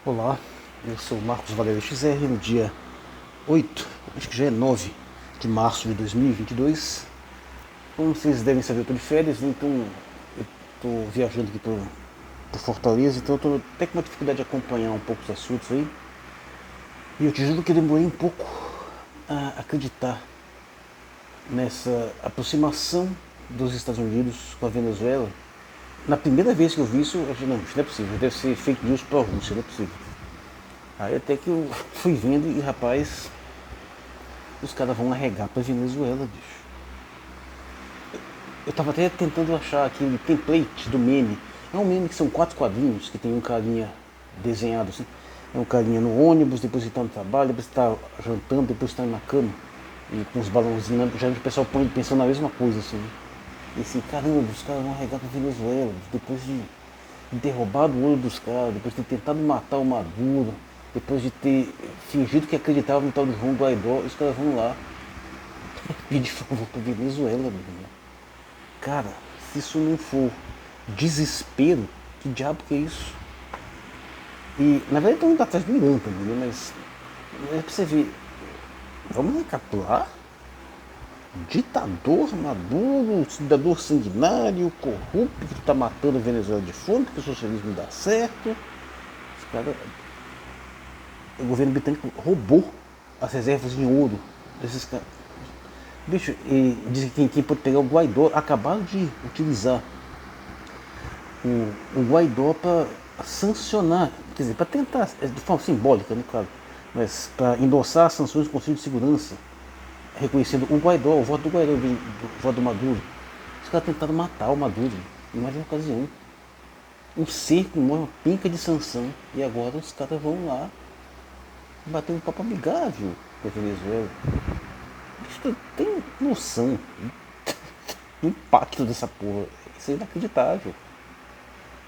Olá, eu sou Marcos Valério XR, no dia 8, acho que já é 9 de março de 2022. Como vocês devem saber, eu estou de férias, né? Então eu estou viajando aqui por Fortaleza, então eu estou até com uma dificuldade de acompanhar um pouco os assuntos aí. E eu te juro que eu demorei um pouco a acreditar nessa aproximação dos Estados Unidos com a Venezuela. Na primeira vez que eu vi isso, eu falei, não, isso não é possível, deve ser fake news pró-Rússia, não é possível. Aí até que eu fui vendo e, rapaz, os caras vão arregar pra Venezuela, bicho. Eu tava até tentando achar aquele template do meme. É um meme que são 4 quadrinhos, que tem um carinha desenhado assim. É um carinha no ônibus, depois ele tá no trabalho, depois tá jantando, depois tá na cama. E com os balãozinhos, já o pessoal põe pensando na mesma coisa, assim. E assim, caramba, os caras vão arregar pra Venezuela, depois de ter roubado o olho dos caras, depois de ter tentado matar o Maduro, depois de ter fingido que acreditava no tal de João Guaidó, os caras vão lá pedir favor pra Venezuela, meu irmão. Cara, se isso não for desespero, que diabo que é isso? E na verdade estão indo atrás do Irã também, né? Mas é pra você ver, vamos recapitular? Ditador Maduro, cidadão sanguinário, corrupto, que está matando a Venezuela de fome, porque o socialismo não dá certo. Os caras, o governo britânico roubou as reservas em ouro desses caras. Bicho, e diz que quem pode pegar o Guaidó, acabaram de utilizar o Guaidó para sancionar, quer dizer, para tentar, de forma simbólica, né, claro, mas para endossar as sanções do Conselho de Segurança, reconhecendo o Guaidó, o voto do Guaidó, o voto do Maduro. Os caras tentaram matar o Maduro em mais de uma ocasião. Um cerco, uma pinca de sanção. E agora os caras vão lá bater um papo amigável com a Venezuela. Bicho, tem noção do impacto dessa porra. Isso é inacreditável.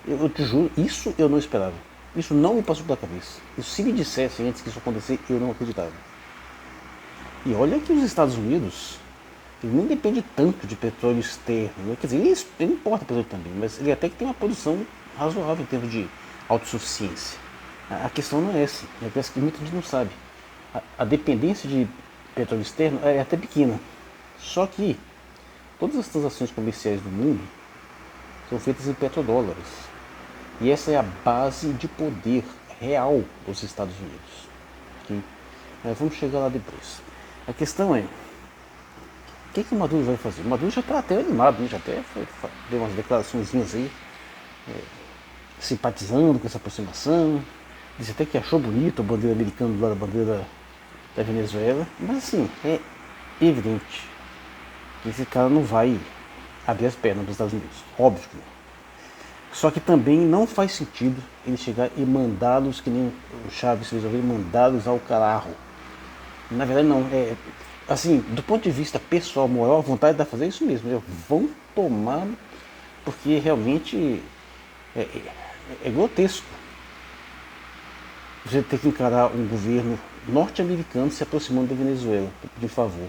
Eu te juro, isso eu não esperava. Isso não me passou pela cabeça. Isso, se me dissessem antes que isso acontecer, eu não acreditava. E olha que os Estados Unidos, ele não depende tanto de petróleo externo. Né? Quer dizer, ele importa petróleo também, mas ele até que tem uma produção razoável em termos de autossuficiência. A questão não é essa, é que muita gente não sabe. A dependência de petróleo externo é até pequena. Só que todas as transações comerciais do mundo são feitas em petrodólares. E essa é a base de poder real dos Estados Unidos. Okay? Vamos chegar lá depois. A questão é, o que o Maduro vai fazer? O Maduro já está até animado, né? Já até deu umas declarações aí, simpatizando com essa aproximação. Disse até que achou bonito a bandeira americana do lado da bandeira da Venezuela. Mas assim, é evidente que esse cara não vai abrir as pernas dos Estados Unidos. Óbvio que não. Só que também não faz sentido ele chegar e mandá-los, que nem o Chaves fez, mandá-los ao caralho. Na verdade não, assim, do ponto de vista pessoal, moral, a vontade de fazer isso mesmo. Vão tomar, porque realmente é grotesco você ter que encarar um governo norte-americano se aproximando da Venezuela, de favor.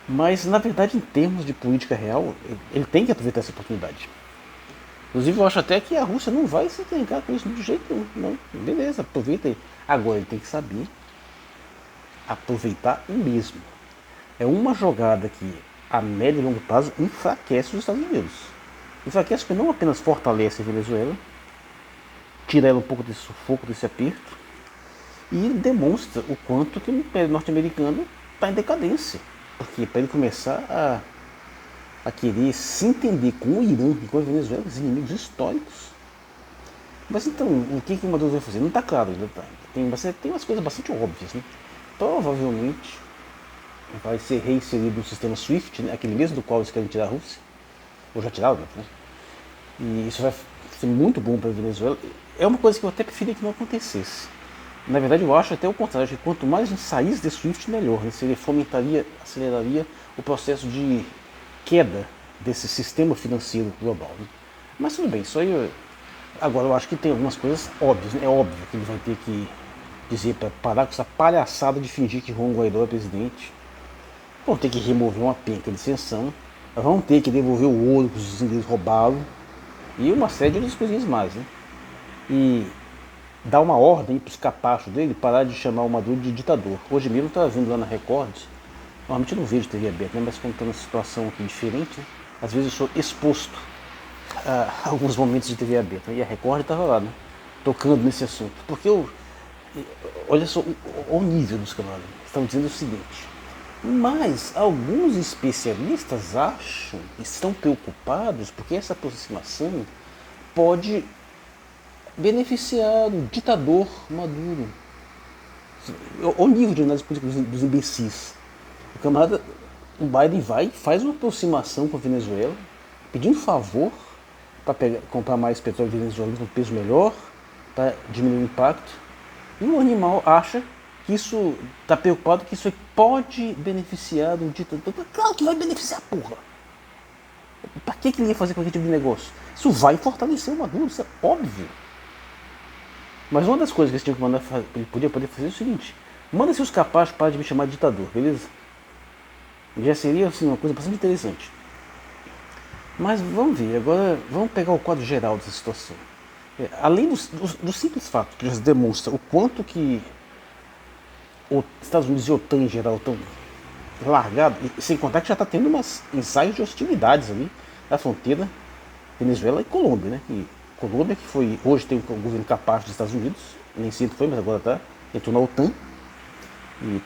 Mas, na verdade, em termos de política real, ele tem que aproveitar essa oportunidade. Inclusive, eu acho até que a Rússia não vai se encrencar com isso de jeito nenhum. Não. Beleza, aproveita aí. Agora, ele tem que saber aproveitar o mesmo. É uma jogada que a médio e longo prazo enfraquece os Estados Unidos. Enfraquece porque não apenas fortalece a Venezuela, tira ela um pouco desse sufoco, desse aperto, e demonstra o quanto que o Império Norte-Americano está em decadência. Porque para ele começar a querer se entender com o Irã e com a Venezuela, os inimigos históricos. Mas então, o que o Maduro vai fazer? Não está claro ainda. Tem umas coisas bastante óbvias, né? Provavelmente vai ser reinserido no sistema SWIFT, né? Aquele mesmo do qual eles querem tirar a Rússia, ou já tiraram, né? E isso vai ser muito bom para a Venezuela. É uma coisa que eu até preferia que não acontecesse. Na verdade, eu acho até o contrário, que quanto mais a gente saísse de SWIFT, melhor. Né? Ele fomentaria, aceleraria o processo de queda desse sistema financeiro global. Né? Mas tudo bem, isso aí. Agora, eu acho que tem algumas coisas óbvias. Né? É óbvio que ele vai ter que dizer para parar com essa palhaçada de fingir que Juan Guaidó é presidente. Vão ter que remover uma penca de sanção. Vão ter que devolver o ouro que os ingleses roubaram. E uma série de outras coisinhas mais. Né? E dar uma ordem para os capachos dele parar de chamar o Maduro de ditador. Hoje mesmo eu estava vendo lá na Record, normalmente eu não vejo TV aberta, né? Mas quando estou numa situação aqui diferente, né? Às vezes eu sou exposto a alguns momentos de TV aberta. E a Record estava lá, né? Tocando nesse assunto. Porque olha só o nível dos canais. Estão dizendo o seguinte: mas alguns especialistas acham, estão preocupados, porque essa aproximação pode beneficiar o ditador Maduro. O nível de análise política dos imbecis. O camarada, o Biden vai e faz uma aproximação com a Venezuela, pedindo favor para comprar mais petróleo venezuelano com peso melhor, para diminuir o impacto. E o animal acha que isso, está preocupado que isso pode beneficiar o ditador. Claro que vai beneficiar, porra! Para que ele ia fazer qualquer tipo de negócio? Isso vai fortalecer o Maduro, isso é óbvio. Mas uma das coisas que eles tinham que mandar, ele podia fazer é o seguinte: manda seus capazes para de me chamar de ditador, beleza? Já seria assim, uma coisa bastante interessante. Mas vamos ver, agora vamos pegar o quadro geral dessa situação. Além do simples fato que já demonstra o quanto que os Estados Unidos e a OTAN em geral estão largados, sem contar que já está tendo umas ensaios de hostilidades ali na fronteira Venezuela e Colômbia, né? E Colômbia, que foi, hoje tem um governo capaz dos Estados Unidos, nem sempre foi, mas agora está, entrou na OTAN e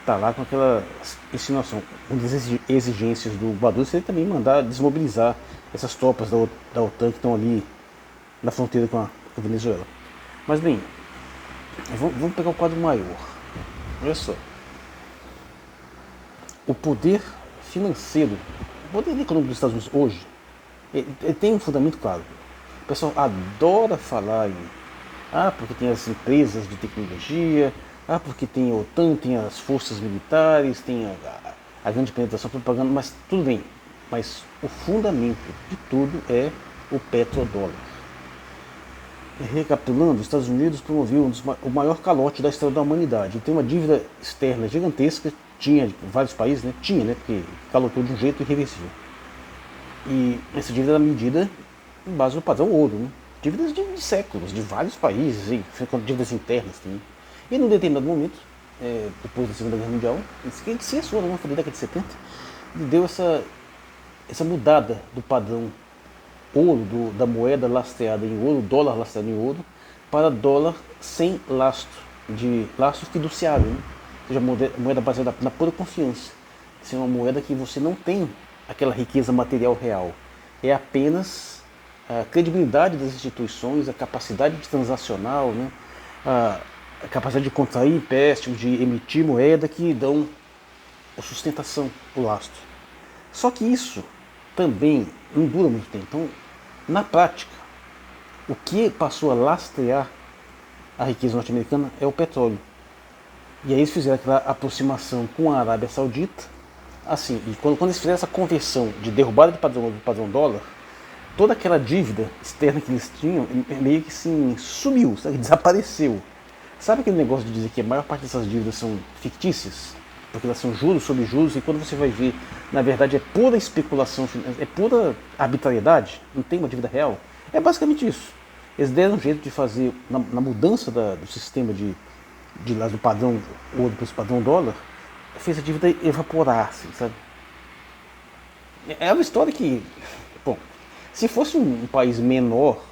está lá com aquela insinuação. Uma das exigências do Maduro seria também mandar desmobilizar essas tropas da OTAN que estão ali na fronteira com a Venezuela. Mas bem, vamos pegar o quadro maior. Olha só. O poder financeiro, o poder econômico dos Estados Unidos hoje, ele tem um fundamento claro. O pessoal adora falar porque tem as empresas de tecnologia, porque tem a OTAN, tem as forças militares, tem a grande penetração propaganda, mas tudo bem. Mas o fundamento de tudo é o petrodólar. Recapitulando, os Estados Unidos promoveu o maior calote da história da humanidade. Tem uma dívida externa gigantesca, tinha vários países, né? Porque calotou de um jeito irreversível. E essa dívida era medida em base no padrão ouro, né? Dívidas de séculos, de vários países, dívidas internas também. E num determinado momento, depois da Segunda Guerra Mundial, ele se assou, na década de 70, ele deu essa mudada do padrão ouro, da moeda lastreada em ouro, dólar lastreado em ouro, para dólar sem lastro, de lastro fiduciário, né? Ou seja, moeda baseada na pura confiança. Isso é uma moeda que você não tem aquela riqueza material real. É apenas a credibilidade das instituições, a capacidade de transacional, né? A capacidade de contrair empréstimos, de emitir moeda que dão a sustentação, o lastro. Só que isso também não dura muito tempo. Então, na prática, o que passou a lastrear a riqueza norte-americana é o petróleo. E aí eles fizeram aquela aproximação com a Arábia Saudita. Assim, e quando eles fizeram essa conversão de derrubada do padrão dólar, toda aquela dívida externa que eles tinham meio que assim, sumiu, sabe? Desapareceu. Sabe aquele negócio de dizer que a maior parte dessas dívidas são fictícias? Porque elas são juros sobre juros, e quando você vai ver, na verdade é pura especulação, é pura arbitrariedade, não tem uma dívida real. É basicamente isso. Eles deram um jeito de fazer, na mudança do sistema do padrão ouro para o padrão dólar, fez a dívida evaporar, assim, sabe? É uma história que, bom, se fosse um país menor,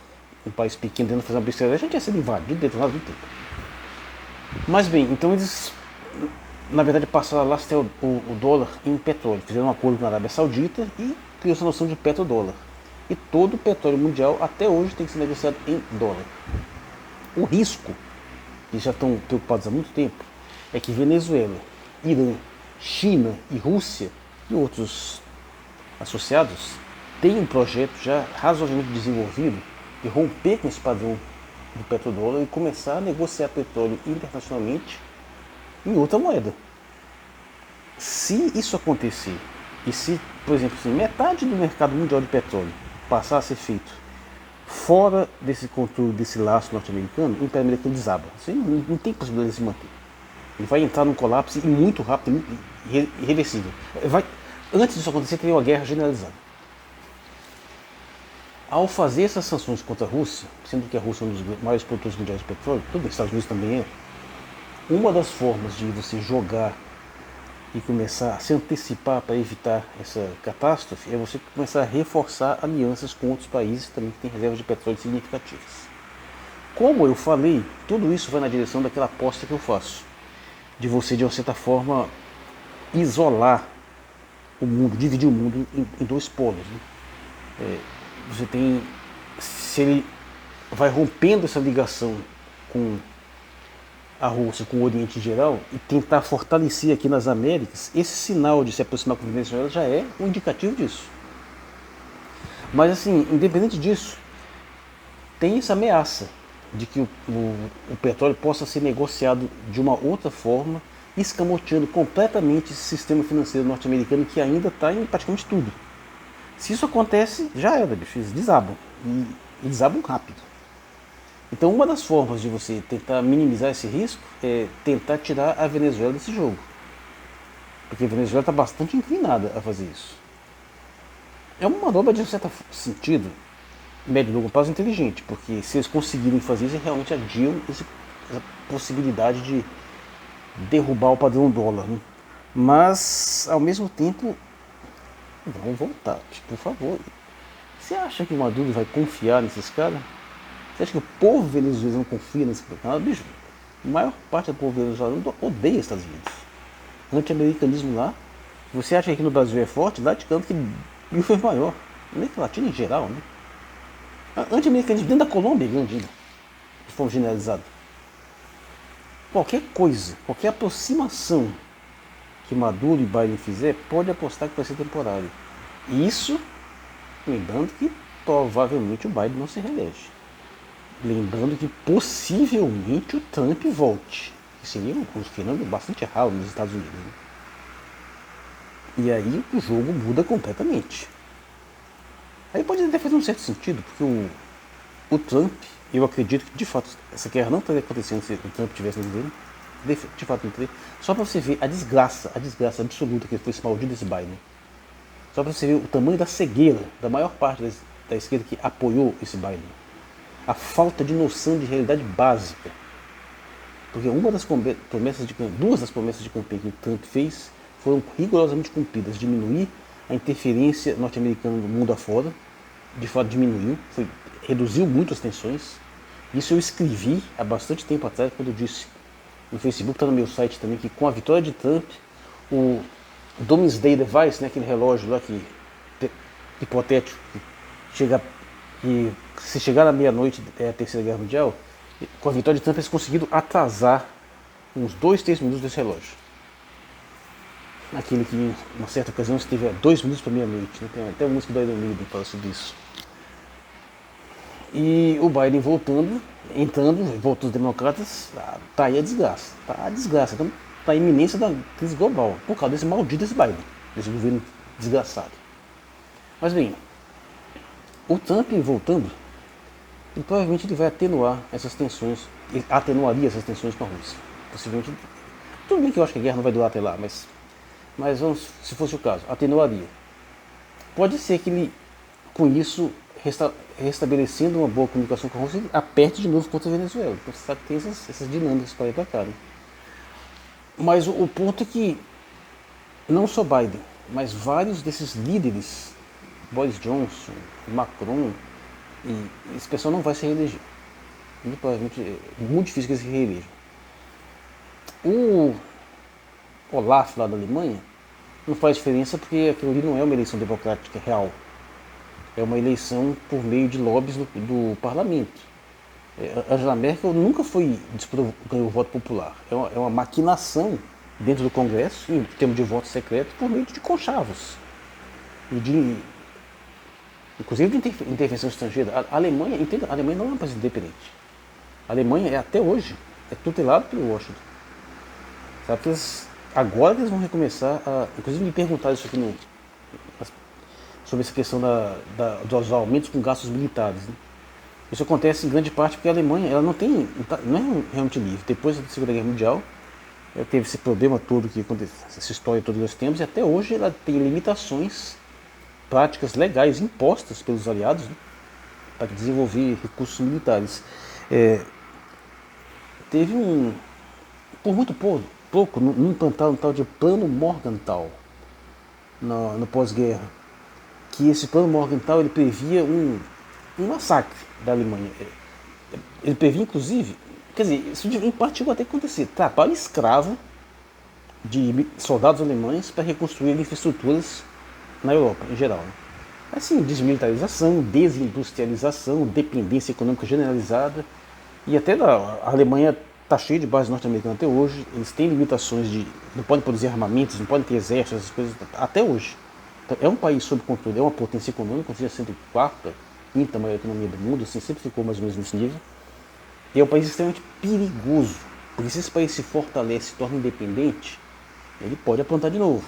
um país pequeno tentando fazer uma besteira, a gente ia ser invadido, detonado do tempo. Mas bem, então eles, na verdade, passaram a lastrear o dólar em petróleo. Fizeram um acordo com a Arábia Saudita e criou essa noção de petrodólar. E todo o petróleo mundial, até hoje, tem que ser negociado em dólar. O risco, que já estão preocupados há muito tempo, é que Venezuela, Irã, China e Rússia e outros associados têm um projeto já razoavelmente desenvolvido de romper com esse padrão do petrodólar e começar a negociar petróleo internacionalmente em outra moeda. Se isso acontecer, e se, por exemplo, metade do mercado mundial de petróleo passar a ser feito fora desse controle, desse laço norte-americano, o Império Americano desaba. Assim, não tem possibilidade de se manter. Ele vai entrar num colapso e muito rápido, irreversível. Antes disso acontecer, teria uma guerra generalizada. Ao fazer essas sanções contra a Rússia, sendo que a Rússia é um dos maiores produtores mundiais de petróleo, tudo bem, os Estados Unidos também é, uma das formas de você jogar e começar a se antecipar para evitar essa catástrofe é você começar a reforçar alianças com outros países também que têm reservas de petróleo significativas. Como eu falei, tudo isso vai na direção daquela aposta que eu faço, de você, de uma certa forma, isolar o mundo, dividir o mundo em dois polos. Né? Você tem, se ele vai rompendo essa ligação com a Rússia, com o Oriente em geral, e tentar fortalecer aqui nas Américas, esse sinal de se aproximar com a Venezuela já é um indicativo disso. Mas assim, independente disso, tem essa ameaça de que o petróleo possa ser negociado de uma outra forma, escamoteando completamente esse sistema financeiro norte-americano que ainda está em praticamente tudo. Se isso acontece, já era, bicho, eles desabam. E desabam rápido. Então uma das formas de você tentar minimizar esse risco é tentar tirar a Venezuela desse jogo. Porque a Venezuela está bastante inclinada a fazer isso. É uma manobra de um certo sentido, médio e longo prazo, inteligente, porque se eles conseguirem fazer isso, eles realmente adiam essa possibilidade de derrubar o padrão dólar. Né? Mas, ao mesmo tempo, vamos voltar, por favor. Você acha que o Maduro vai confiar nesses caras? Você acha que o povo venezuelano confia nesse cara? Bicho, a maior parte do povo venezuelano odeia os Estados Unidos. O anti-americanismo lá, você acha que aqui no Brasil é forte? Lá de canto que o foi maior. América Latina em geral, né? Anti-americanismo dentro da Colômbia é grande ainda, de forma generalizada. Qualquer coisa, qualquer aproximação que Maduro e Biden fizer, pode apostar que vai ser temporário. Isso, lembrando que provavelmente o Biden não se reelege. Lembrando que possivelmente o Trump volte. Que seria um fenômeno bastante raro nos Estados Unidos. Né? E aí o jogo muda completamente. Aí pode até fazer um certo sentido, porque o Trump, eu acredito que de fato essa guerra não estaria acontecendo se o Trump tivesse no governo. De fato não teria. Só para você ver a desgraça absoluta que foi esse maldito desse Biden. Só para você ver o tamanho da cegueira da maior parte da esquerda que apoiou esse Biden. A falta de noção de realidade básica. Porque duas das promessas de campanha que o Trump fez foram rigorosamente cumpridas. Diminuir a interferência norte-americana no mundo afora, de fato diminuiu, reduziu muito as tensões. Isso eu escrevi há bastante tempo atrás, quando eu disse no Facebook, está no meu site também, que com a vitória de Trump, o Doomsday Device, né, aquele relógio lá que hipotético, que se chegar na meia-noite a Terceira Guerra Mundial, com a vitória de Trump eles conseguiram atrasar uns 2-3 minutos desse relógio. Aquele que, em uma certa ocasião, esteve a 2 minutos para meia-noite. Né? Tem até uma música do Iron Maiden que fala sobre isso. E o Biden voltando os democratas, tá aí a desgraça. Então, tá a iminência da crise global, por causa desse maldito desse Biden, desse governo desgraçado. Mas bem, o Trump voltando, ele provavelmente ele vai atenuaria essas tensões com a Rússia. Possivelmente, tudo bem que eu acho que a guerra não vai durar até lá, mas vamos, se fosse o caso, atenuaria. Pode ser que ele, com isso, restabelecendo uma boa comunicação com a Rússia, aperte de novo contra a Venezuela. Então você sabe que tem essas dinâmicas para ir para cá. Né? Mas o ponto é que não só Biden, mas vários desses líderes, Boris Johnson, Macron, e esse pessoal não vai se reeleger. Muito provavelmente é muito difícil que eles se reelejam. O Olaf lá da Alemanha não faz diferença porque aquilo ali não é uma eleição democrática real. É uma eleição por meio de lobbies do parlamento. Angela Merkel nunca ganhou voto popular. É uma maquinação dentro do Congresso, em termos de voto secreto, por meio de conchavos. Inclusive de intervenção estrangeira. A Alemanha não é um país independente. A Alemanha até hoje é tutelado pelo Washington. Sabe que agora eles vão recomeçar a... Inclusive me perguntaram isso aqui sobre essa questão dos aumentos com gastos militares. Né? Isso acontece em grande parte porque a Alemanha ela não é realmente livre. Depois da Segunda Guerra Mundial, ela teve esse problema todo que aconteceu, essa história toda que nós temos, e até hoje ela tem limitações práticas legais impostas pelos aliados, né? para desenvolver recursos militares. Teve por muito pouco, não implantaram um tal de Plano Morgenthau no pós-guerra, que esse Plano Morgenthau ele previa um massacre da Alemanha. Ele previa, inclusive, quer dizer, isso em parte chegou até a acontecer, trabalho escravo de soldados alemães para reconstruir infraestruturas na Europa, em geral. Né? Assim, desmilitarização, desindustrialização, dependência econômica generalizada, e até a Alemanha está cheia de base norte-americana até hoje, eles têm limitações de não podem produzir armamentos, não podem ter exército, essas coisas, até hoje. Então, é um país sob controle, é uma potência econômica, seja sendo quarta, quinta maior economia do mundo, assim, sempre ficou mais ou menos nesse nível. E é um país extremamente perigoso, porque se esse país se fortalece, se torna independente, ele pode aprontar de novo.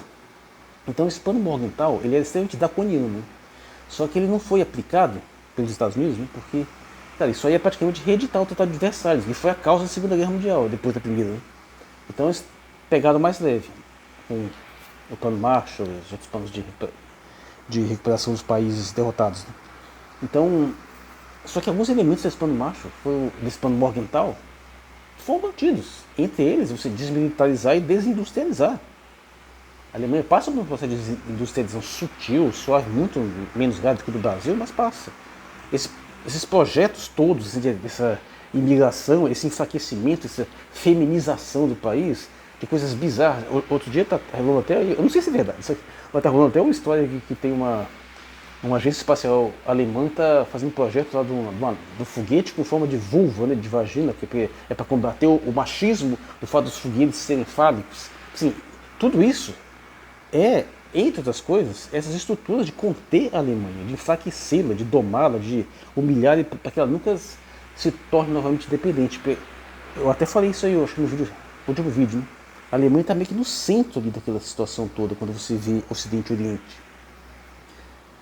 Então esse Plano Morgenthau, ele é extremamente draconiano, né? Só que ele não foi aplicado pelos Estados Unidos, né? Porque, cara, isso aí é praticamente reeditar o Tratado de Versalhes, que foi a causa da Segunda Guerra Mundial, depois da Primeira. Né? Então eles pegaram mais leve, com o Plano Marshall e os outros planos de recuperação dos países derrotados. Né? Então, só que alguns elementos desse Plano Marshall, desse Plano Morgenthau, foram mantidos. Entre eles, você desmilitarizar e desindustrializar. A Alemanha passa por um processo de industrialização sutil, suave, muito menos grave do que o do Brasil, mas passa. Esses projetos todos, essa imigração, esse enfraquecimento, essa feminização do país, de coisas bizarras. Outro dia está rolando até, eu não sei se é verdade, mas está rolando até uma história que tem uma agência espacial alemã está fazendo um projeto lá do foguete com forma de vulva, né, de vagina, que é para combater o machismo do fato dos foguetes serem fálicos. Assim, tudo isso entre outras coisas, essas estruturas de conter a Alemanha, de enfraquecê-la, de domá-la, de humilhar para que ela nunca se torne novamente dependente. Eu até falei isso aí, eu acho que no último vídeo. Né? A Alemanha está meio que no centro ali daquela situação toda, quando você vê Ocidente e Oriente.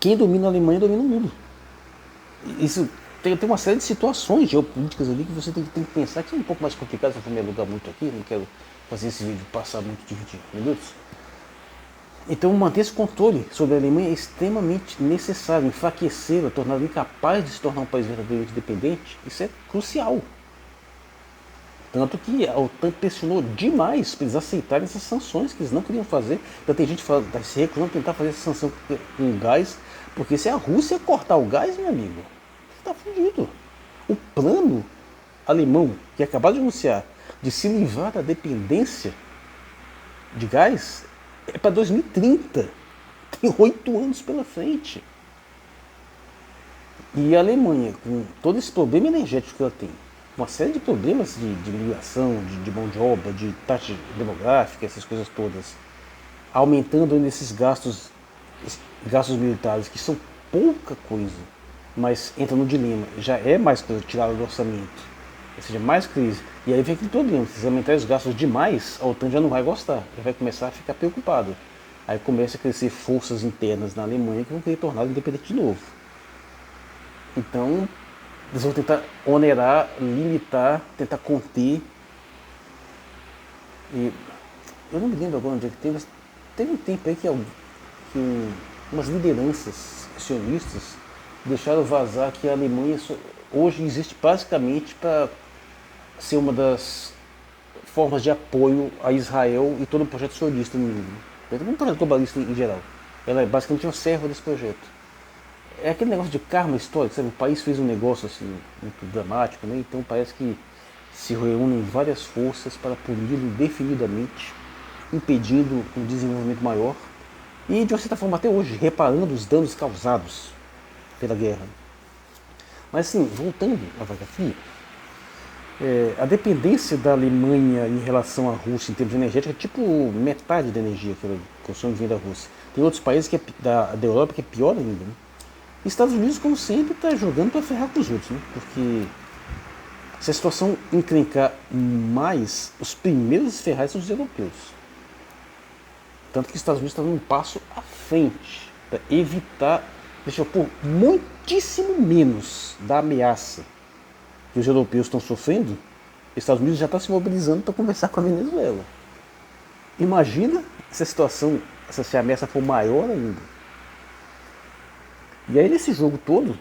Quem domina a Alemanha domina o mundo. Isso tem uma série de situações geopolíticas ali que você tem que pensar, que é um pouco mais complicado, se eu for me alugar muito aqui, não quero fazer esse vídeo passar muito de 20 minutos. Então manter esse controle sobre a Alemanha é extremamente necessário, enfraquecê-la, torná-la incapaz de se tornar um país verdadeiramente independente, isso é crucial. Tanto que a OTAN pressionou demais para eles aceitarem essas sanções que eles não queriam fazer. Então tem gente se recusando a tentar fazer essa sanção com gás, porque se a Rússia cortar o gás, meu amigo, você está fudido. O plano alemão, que acabou de anunciar, de se livrar da dependência de gás, é para 2030. Tem 8 anos pela frente. E a Alemanha, com todo esse problema energético que ela tem, uma série de problemas de migração, de mão de obra, de taxa demográfica, essas coisas todas, aumentando esses gastos militares, que são pouca coisa, mas entra no dilema, já é mais coisa tirada do orçamento, ou seja, mais crise. E aí vem aquele problema, se aumentar os gastos demais, a OTAN já não vai gostar, já vai começar a ficar preocupado. Aí começa a crescer forças internas na Alemanha que vão querer torná-la independente de novo. Então, eles vão tentar onerar, limitar, tentar conter. E eu não me lembro agora onde é que teve, mas teve um tempo aí que umas lideranças sionistas deixaram vazar que a Alemanha hoje existe basicamente para ser uma das formas de apoio a Israel e todo o projeto sionista no mundo. Um projeto globalista em geral. Ela é basicamente uma serva desse projeto. É aquele negócio de karma histórico, sabe? O país fez um negócio assim, muito dramático, né? Então parece que se reúnem várias forças para puni-lo indefinidamente, impedindo um desenvolvimento maior e, de uma certa forma, até hoje, reparando os danos causados pela guerra. Mas assim, voltando à vaga fria, a dependência da Alemanha em relação à Rússia em termos energéticos é tipo metade da energia que ela consome vem da Rússia. Tem outros países da Europa que é pior ainda, né? Estados Unidos, como sempre, está jogando para ferrar com os outros, né? Porque se a situação encrencar mais, os primeiros a se ferrar são os europeus. Tanto que os Estados Unidos está dando um passo à frente para evitar, deixa eu pôr, muitíssimo menos da ameaça que os europeus estão sofrendo. Os Estados Unidos já está se mobilizando para conversar com a Venezuela. Imagina se a situação, se a ameaça for maior ainda. E aí nesse jogo todo,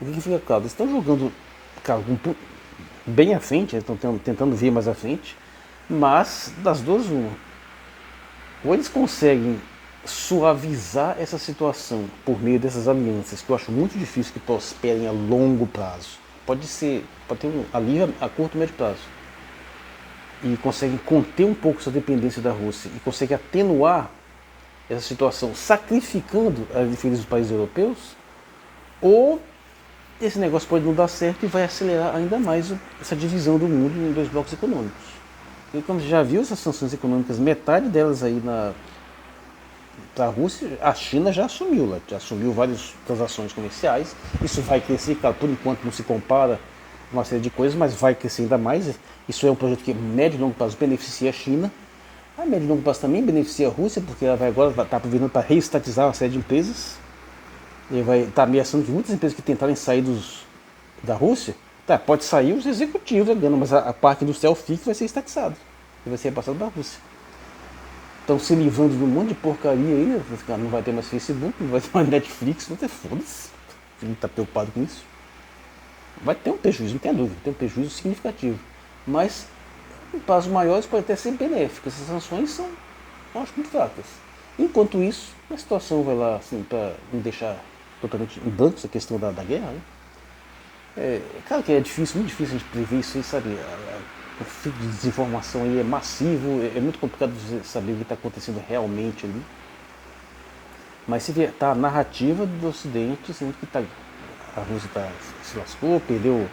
o que fica claro? Eles estão jogando, cara, bem à frente, eles estão tentando vir mais à frente, mas das duas, uma. Ou eles conseguem suavizar essa situação por meio dessas alianças, que eu acho muito difícil que prosperem a longo prazo. Pode ter um alívio a curto e médio prazo. E conseguem conter um pouco essa dependência da Rússia e conseguem atenuar essa situação, sacrificando as defesas dos países europeus, ou esse negócio pode não dar certo e vai acelerar ainda mais essa divisão do mundo em dois blocos econômicos. E como você já viu essas sanções econômicas, metade delas aí para a Rússia, a China já assumiu várias transações comerciais. Isso vai crescer, claro, por enquanto não se compara uma série de coisas, mas vai crescer ainda mais. Isso é um projeto que médio e longo prazo beneficia a China. A médio e longo prazo também beneficia a Rússia, porque ela vai agora estar aproveitando para reestatizar uma série de empresas. E vai estar ameaçando que muitas empresas que tentarem sair da Rússia, pode sair os executivos ganhando, mas a parte industrial fixa vai ser estatizada e vai ser repassada para a Rússia. Estão se livrando de um monte de porcaria aí, né? Não vai ter mais Facebook, não vai ter mais Netflix, não tem foda-se. Ninguém está preocupado com isso. Vai ter um prejuízo, não tem dúvida, tem um prejuízo significativo. Mas, em prazos maiores, pode até ser benéfico. Essas sanções são, eu acho, muito fracas. Enquanto isso, a situação vai lá, assim, para não deixar totalmente em branco essa questão da guerra, né? Claro que é difícil, muito difícil a gente prever isso aí, sabe? O fio de desinformação aí é massivo, é muito complicado você saber o que está acontecendo realmente ali. Mas se vê, tá a narrativa do Ocidente, sendo que a Rússia se lascou, perdeu,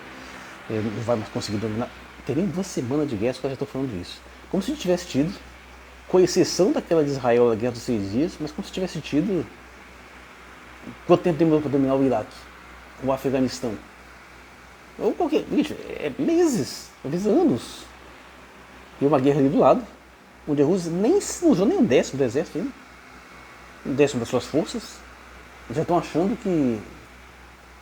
não vai mais conseguir dominar. Teria 2 semanas de guerra, que eu já estou falando isso. Como se a gente tivesse tido, com exceção daquela de Israel, a Guerra dos 6 Dias, mas como se tivesse tido. Quanto tempo demorou para dominar o Iraque, o Afeganistão? Ou qualquer. Gente, meses, talvez anos. E uma guerra ali do lado, onde a Rússia nem usou nem um décimo do exército ainda. Um décimo das suas forças. Já estão achando que.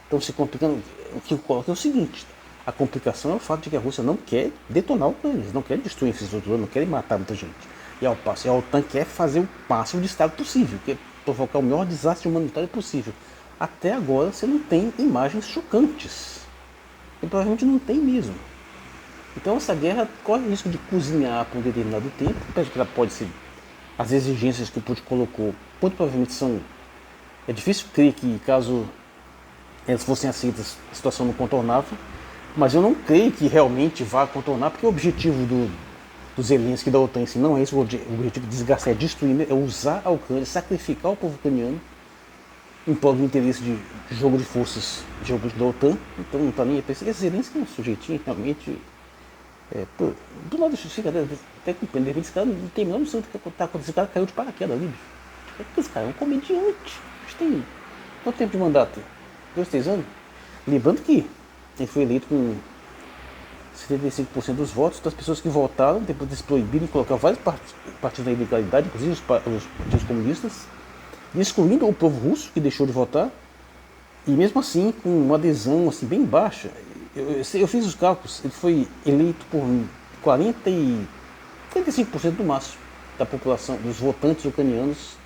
Estão se complicando. O que eu coloco é o seguinte: a complicação é o fato de que a Rússia não quer detonar o Ucrânia, eles não querem destruir a infraestrutura, não querem matar muita gente. E ao passo, a OTAN quer fazer o máximo de estrago possível, quer provocar o maior desastre humanitário possível. Até agora você não tem imagens chocantes. E provavelmente não tem mesmo. Então essa guerra corre o risco de cozinhar por um determinado tempo, apesar que ela pode ser. As exigências que o Putin colocou, muito provavelmente são. É difícil crer que caso elas fossem aceitas, a situação não contornável, mas eu não creio que realmente vá contornar, porque o objetivo do Zelensky, da OTAN, assim, não é esse o objetivo de desgastar, é destruir, é usar a Ucrânia, sacrificar o povo ucraniano em prol do interesse de jogo de forças geopolítico da OTAN. Então não está nem a pensar. Esse Zelensky é um sujeitinho realmente. Do lado do fica até com pena, de repente esse cara não tem a menor noção do que está acontecendo. Esse cara caiu de paraquedas ali, bicho. Esse cara é um comediante. Tem quanto tempo de mandato? 2, 3 anos? Lembrando que ele foi eleito com 75% dos votos das pessoas que votaram, depois de se proibirem de colocar vários partidos na ilegalidade, inclusive os partidos comunistas, excluindo o povo russo, que deixou de votar, e mesmo assim com uma adesão assim, bem baixa. Eu fiz os cálculos, ele foi eleito por 45% do máximo da população, dos votantes ucranianos,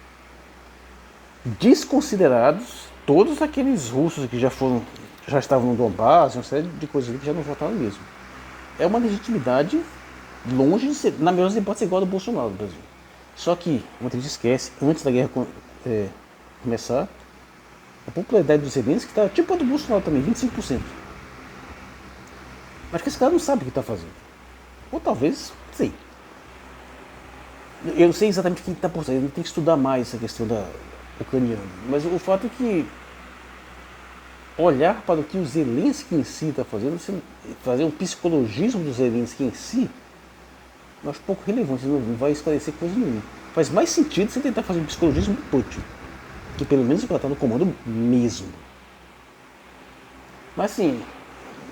desconsiderados todos aqueles russos que já estavam no Donbass, uma série de coisas ali que já não votaram mesmo. É uma legitimidade longe de ser, na melhor das hipóteses, igual ao do Bolsonaro no Brasil. Só que, muita gente esquece, antes da guerra começar, a popularidade do Zelensky estava tipo a do Bolsonaro também, 25%. Mas que esse cara não sabe o que está fazendo. Ou talvez, sei. Eu não sei exatamente quem está por trás, ele tem que estudar mais essa questão da ucraniana. Mas o fato é que olhar para o que o Zelensky em si está fazendo, fazer um psicologismo do Zelensky em si, eu acho pouco relevante, não vai esclarecer coisa nenhuma. Faz mais sentido você tentar fazer um psicologismo do Putin, que pelo menos ele está no comando mesmo. Mas assim,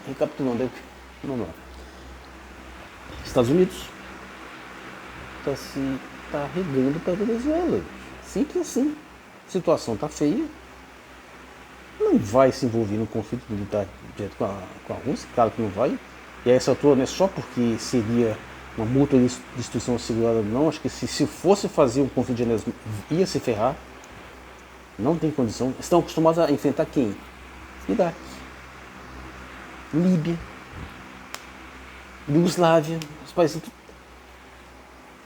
recapitulando, vamos lá. Estados Unidos está regando para a Venezuela. Simples assim. A situação está feia. Não vai se envolver num conflito militar direto com a Rússia, claro que não vai. E a essa altura não é só porque seria uma mútua destruição assegurada, não. Acho que se fosse fazer um conflito de janela, ia se ferrar. Não tem condição. Estão acostumados a enfrentar quem? Iraque. Líbia, Iugoslávia, os países.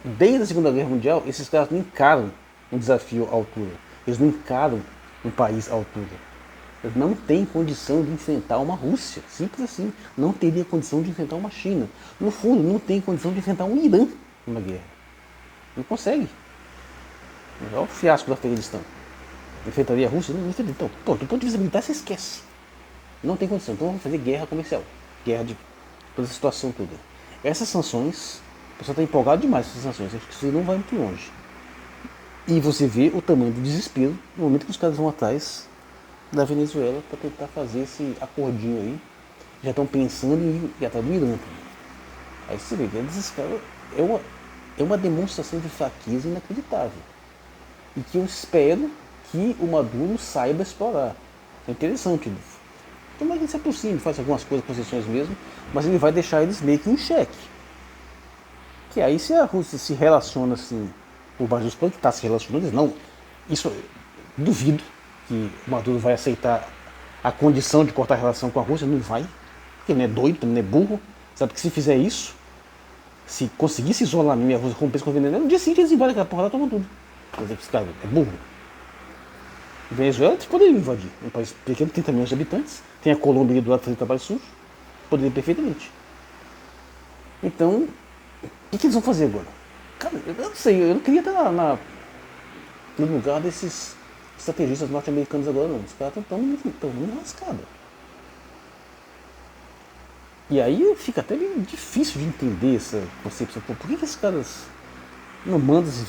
Desde a Segunda Guerra Mundial, esses caras não encaram um desafio à altura. Eles não encaram um país à altura. Eles não têm condição de enfrentar uma Rússia. Simples assim. Não teria condição de enfrentar uma China. No fundo, não tem condição de enfrentar um Irã numa guerra. Não consegue. Olha o fiasco do Afeganistão. Enfrentaria a Rússia? Não enfrentaria. Então, pô, do ponto de vista militar, você esquece. Não tem condição. Então vamos fazer guerra comercial. Guerra de toda essa situação toda. Essas sanções, o pessoal está empolgado demais com essas sanções. Acho que isso não vai muito longe. E você vê o tamanho do desespero no momento que os caras vão atrás da Venezuela para tentar fazer esse acordinho aí. Já estão pensando em ir atrás do Irã também. Aí você vê que desespero é uma demonstração de fraqueza inacreditável. E que eu espero que o Maduro saiba explorar. É interessante. Tomara que ele se aproxime, faz algumas coisas, concessões mesmo, mas ele vai deixar eles meio que em xeque. Que aí se a Rússia se relaciona assim, por baixo dos panos, que está se relacionando, eles não. Isso duvido que o Maduro vai aceitar a condição de cortar a relação com a Rússia, não vai, porque ele não é doido, ele não é burro, sabe que se fizer isso, se conseguir se isolar mesmo e a Rússia romper com a Venezuela, no dia seguinte eles invadem aquela porra, tomam tudo. Quer dizer que esse cara é burro. Venezuela eles poderiam invadir, um país pequeno, 30 milhões de habitantes, tem a Colômbia ali do lado fazendo trabalho sujo, poderia perfeitamente. Então, o que eles vão fazer agora? Cara, eu não sei, eu não queria estar no lugar desses estrategistas norte-americanos agora não. Os caras estão muito lascados. E aí fica até meio difícil de entender essa concepção. Por que esses caras não mandam esses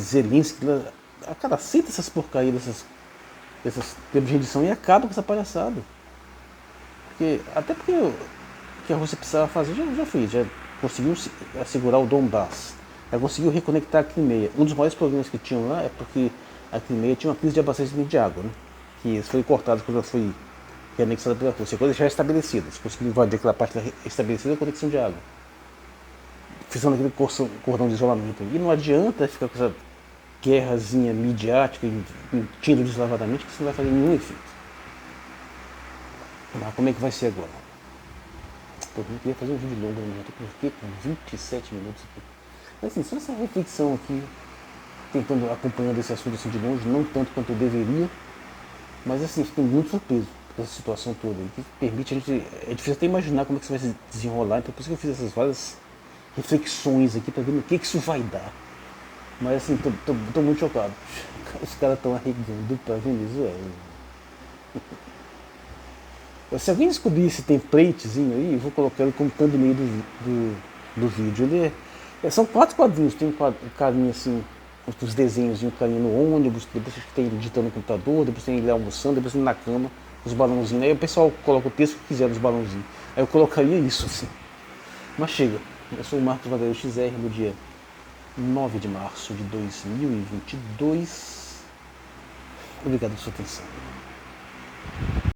Zelensky? A cara aceita essas porcarias dessas termos de rendição e acaba com essa palhaçada. Até porque o que a Rússia precisava fazer já fez, já conseguiu assegurar o Donbass, já conseguiu reconectar a Crimeia. Um dos maiores problemas que tinham lá é porque a Crimeia tinha uma crise de abastecimento de água, né? Que foi cortada quando ela foi reanexada pela Rússia. Coisas já estabelecidas, conseguiu invadir aquela parte estabelecida da conexão de água, fazendo aquele cordão de isolamento. E não adianta ficar com essa guerrazinha midiática, mentindo deslavadamente, que isso não vai fazer nenhum efeito. Mas como é que vai ser agora? Pô, eu queria fazer um vídeo longo, já estou com 27 minutos aqui. Mas assim, só essa reflexão aqui, tentando acompanhando esse assunto assim de longe, não tanto quanto eu deveria, mas assim, fiquei muito surpreso com essa situação toda, que permite a gente, é difícil até imaginar como é que isso vai se desenrolar, então por isso que eu fiz essas várias reflexões aqui para ver no que isso vai dar. Mas assim, tô muito chocado. Os caras estão arregando pra Venezuela. Se alguém descobrir esse templatezinho aí, eu vou colocar ele como thumbnail do vídeo. São 4 quadrinhos, tem um carinha assim, os desenhos de um carinha no ônibus, depois tem ele digitando no computador, depois tem ele almoçando, depois tem ele na cama, os balãozinhos. Aí o pessoal coloca o texto que quiser nos balãozinhos. Aí eu colocaria isso assim. Mas chega, eu sou o Marcos Valério XR no dia 9 de março de 2022. Obrigado pela sua atenção.